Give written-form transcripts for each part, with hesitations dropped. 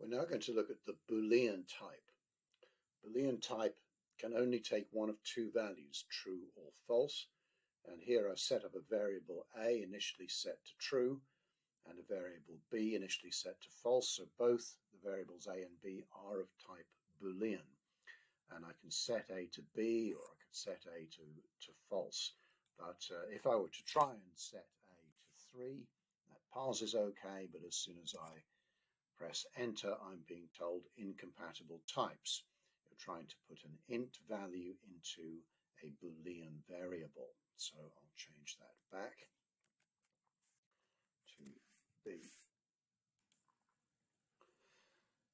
We're now going to look at the Boolean type. Boolean type can only take one of two values, true or false. And here I've set up a variable A initially set to true and a variable B initially set to false. So both the variables A and B are of type Boolean. And I can set A to B or I could set A to false. But if I were to try and set A to 3, that parses okay, but as soon as I press enter, I'm being told incompatible types. You're trying to put an int value into a Boolean variable. So I'll change that back to B.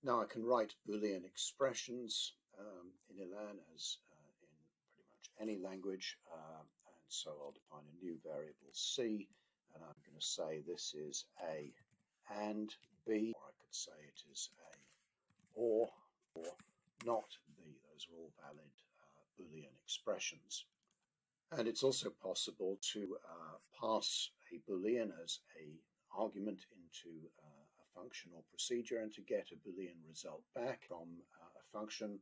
Now I can write Boolean expressions in Elan as in pretty much any language. And so I'll define a new variable C, and I'm going to say this is A and B, or I could say it is A or not B. Those are all valid Boolean expressions. And it's also possible to pass a Boolean as an argument into a function or procedure and to get a Boolean result back from a function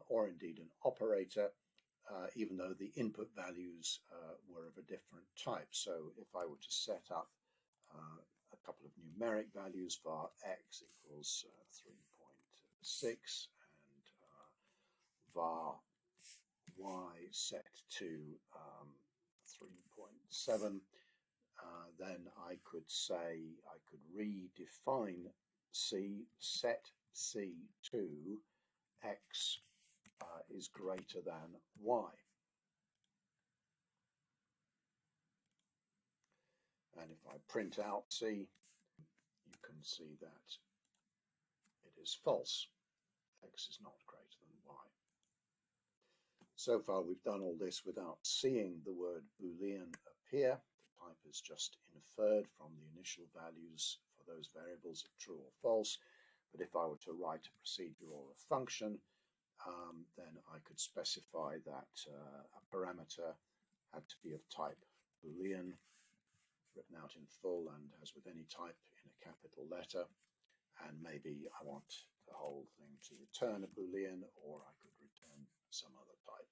or indeed an operator, even though the input values were of a different type. So if I were to set up a couple of numeric values, var x equals 3.6 and var y set to 3.7, then I could say, I could redefine C, set C to x is greater than y. And if I print out C, you can see that it is false. X is not greater than y. So far we've done all this without seeing the word Boolean appear. The type is just inferred from the initial values for those variables of true or false. But if I were to write a procedure or a function, then I could specify that a parameter had to be of type Boolean, written out in full and as with any type in a capital letter. And maybe I want the whole thing to return a Boolean, or I could return some other type.